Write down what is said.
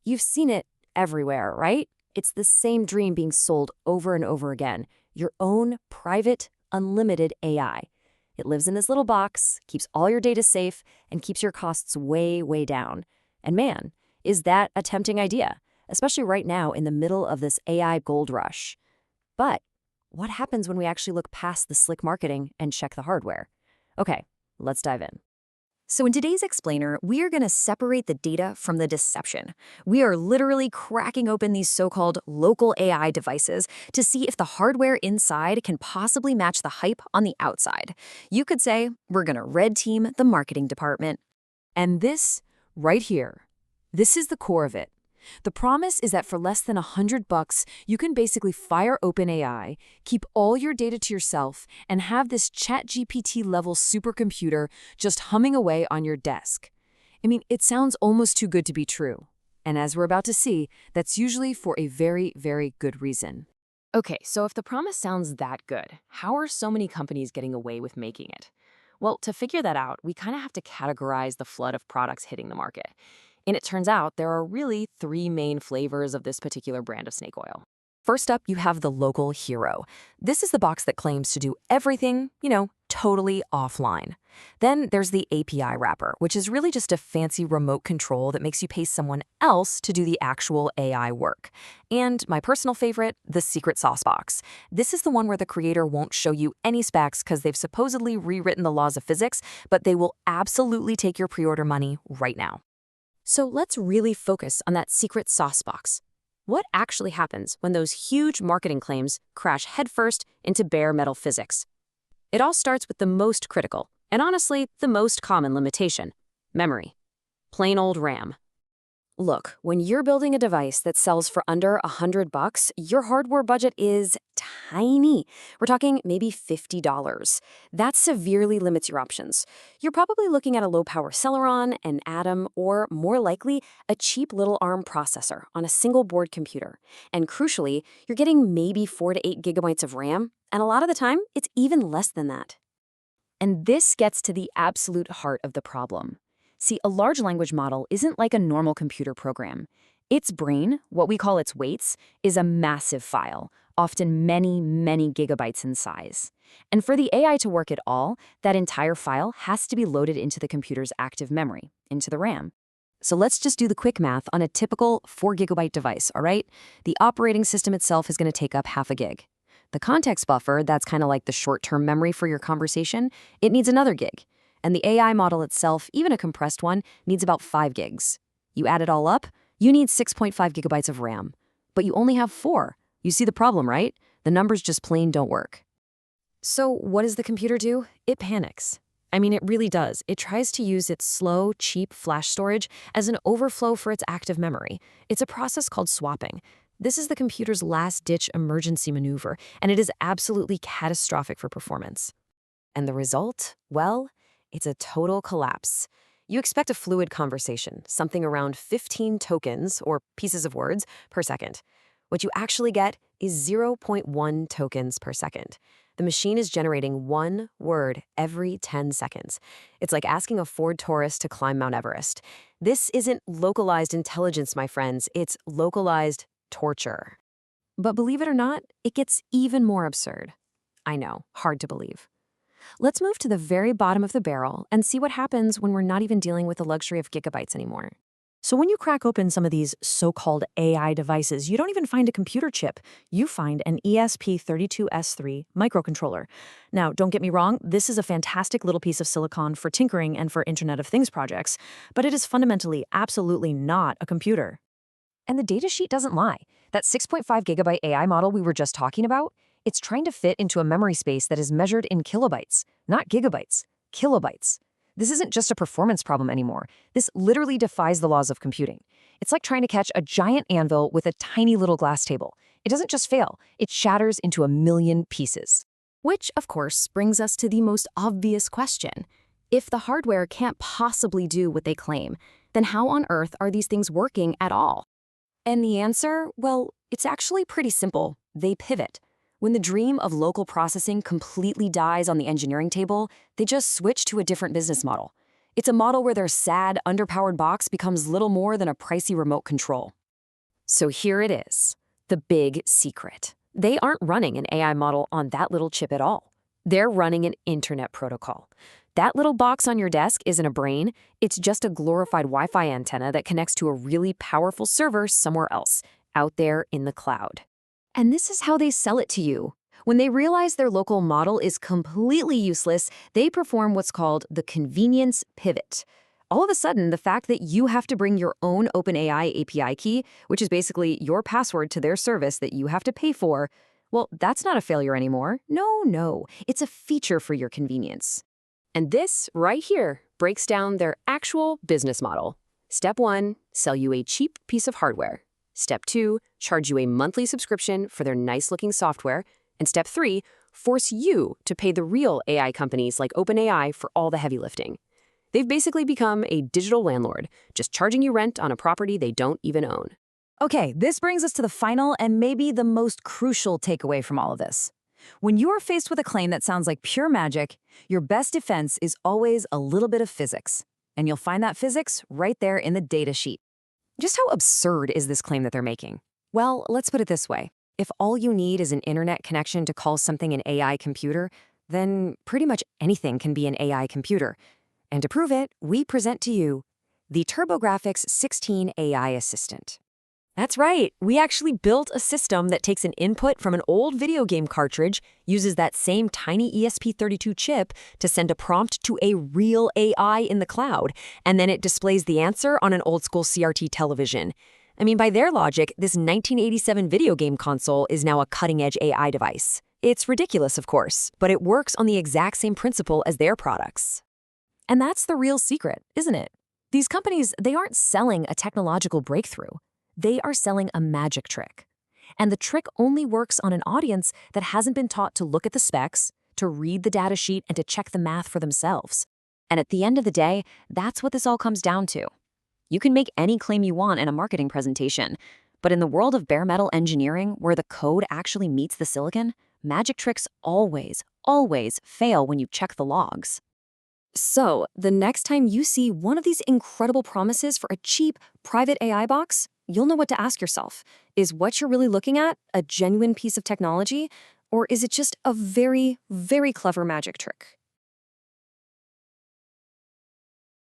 You've seen it everywhere, right? It's the same dream being sold over and over again. Your own private, unlimited AI. It lives in this little box, keeps all your data safe, and keeps your costs way, way down. And man, is that a tempting idea, especially right now in the middle of this AI gold rush. But what happens when we actually look past the slick marketing and check the hardware? Okay, let's dive in. So in today's explainer, we are going to separate the data from the deception. We are literally cracking open these so-called local AI devices to see if the hardware inside can possibly match the hype on the outside. You could say we're going to red team the marketing department. And this, right here, this is the core of it. The promise is that for less than $100, you can basically fire open AI, keep all your data to yourself, and have this ChatGPT-level supercomputer just humming away on your desk. I mean, it sounds almost too good to be true. And as we're about to see, that's usually for a very, very good reason. Okay, so if the promise sounds that good, how are so many companies getting away with making it? Well, to figure that out, we kind of have to categorize the flood of products hitting the market. And it turns out there are really three main flavors of this particular brand of snake oil. First up, you have the local hero. This is the box that claims to do everything, totally offline. Then there's the API wrapper, which is really just a fancy remote control that makes you pay someone else to do the actual AI work. And my personal favorite, the secret sauce box. This is the one where the creator won't show you any specs because they've supposedly rewritten the laws of physics, but they will absolutely take your pre-order money right now. So let's really focus on that secret sauce box. What actually happens when those huge marketing claims crash headfirst into bare metal physics? It all starts with the most critical, and honestly, the most common limitation: memory. Plain old RAM. Look, when you're building a device that sells for under $100, your hardware budget is tiny. We're talking maybe $50. That severely limits your options. You're probably looking at a low-power Celeron, an Atom, or more likely, a cheap little ARM processor on a single-board computer. And crucially, you're getting maybe 4 to 8 gigabytes of RAM, and a lot of the time, it's even less than that. And this gets to the absolute heart of the problem. See, a large language model isn't like a normal computer program. Its brain, what we call its weights, is a massive file, often many, many gigabytes in size. And for the AI to work at all, that entire file has to be loaded into the computer's active memory, into the RAM. So let's just do the quick math on a typical 4-gigabyte device, all right? The operating system itself is going to take up half a gig. The context buffer, that's kind of like the short-term memory for your conversation, it needs another gig. And the AI model itself, even a compressed one, needs about 5 gigs. You add it all up, you need 6.5 gigabytes of RAM. But you only have 4. You see the problem, right? The numbers just plain don't work. So what does the computer do? It panics. I mean, it really does. It tries to use its slow, cheap flash storage as an overflow for its active memory. It's a process called swapping. This is the computer's last-ditch emergency maneuver, and it is absolutely catastrophic for performance. And the result? Well, it's a total collapse. You expect a fluid conversation, something around 15 tokens, or pieces of words, per second. What you actually get is 0.1 tokens per second. The machine is generating 1 word every 10 seconds. It's like asking a Ford Taurus to climb Mount Everest. This isn't localized intelligence, my friends. It's localized torture. But believe it or not, it gets even more absurd. I know, hard to believe. Let's move to the very bottom of the barrel and see what happens when we're not even dealing with the luxury of gigabytes anymore. So when you crack open some of these so-called AI devices, you don't even find a computer chip. You find an ESP32S3 microcontroller. Now, don't get me wrong, this is a fantastic little piece of silicon for tinkering and for Internet of Things projects, but it is fundamentally absolutely not a computer. And the datasheet doesn't lie. That 6.5 gigabyte AI model we were just talking about, it's trying to fit into a memory space that is measured in kilobytes, not gigabytes, kilobytes. This isn't just a performance problem anymore. This literally defies the laws of computing. It's like trying to catch a giant anvil with a tiny little glass table. It doesn't just fail, it shatters into a million pieces. Which, of course, brings us to the most obvious question. If the hardware can't possibly do what they claim, then how on earth are these things working at all? And the answer, well, it's actually pretty simple. They pivot. When the dream of local processing completely dies on the engineering table, they just switch to a different business model. It's a model where their sad, underpowered box becomes little more than a pricey remote control. So here it is, the big secret. They aren't running an AI model on that little chip at all. They're running an internet protocol. That little box on your desk isn't a brain, it's just a glorified Wi-Fi antenna that connects to a really powerful server somewhere else, out there in the cloud. And this is how they sell it to you. When they realize their local model is completely useless, they perform what's called the convenience pivot. All of a sudden, the fact that you have to bring your own OpenAI API key, which is basically your password to their service that you have to pay for, well, that's not a failure anymore. No, it's a feature for your convenience. And this, right here, breaks down their actual business model. Step 1, sell you a cheap piece of hardware. Step 2, charge you a monthly subscription for their nice-looking software. And Step 3, force you to pay the real AI companies like OpenAI for all the heavy lifting. They've basically become a digital landlord, just charging you rent on a property they don't even own. Okay, this brings us to the final and maybe the most crucial takeaway from all of this. When you are faced with a claim that sounds like pure magic, your best defense is always a little bit of physics. And you'll find that physics right there in the data sheet. Just how absurd is this claim that they're making? Well, let's put it this way. If all you need is an internet connection to call something an AI computer, then pretty much anything can be an AI computer. And to prove it, we present to you the TurboGrafx 16 AI Assistant. That's right, we actually built a system that takes an input from an old video game cartridge, uses that same tiny ESP32 chip to send a prompt to a real AI in the cloud, and then it displays the answer on an old-school CRT television. I mean, by their logic, this 1987 video game console is now a cutting-edge AI device. It's ridiculous, of course, but it works on the exact same principle as their products. And that's the real secret, isn't it? These companies, they aren't selling a technological breakthrough. They are selling a magic trick. And the trick only works on an audience that hasn't been taught to look at the specs, to read the data sheet, and to check the math for themselves. And at the end of the day, that's what this all comes down to. You can make any claim you want in a marketing presentation, but in the world of bare metal engineering, where the code actually meets the silicon, magic tricks always fail when you check the logs. So, the next time you see one of these incredible promises for a cheap, private AI box, you'll know what to ask yourself. Is what you're really looking at a genuine piece of technology, or is it just a very, very clever magic trick?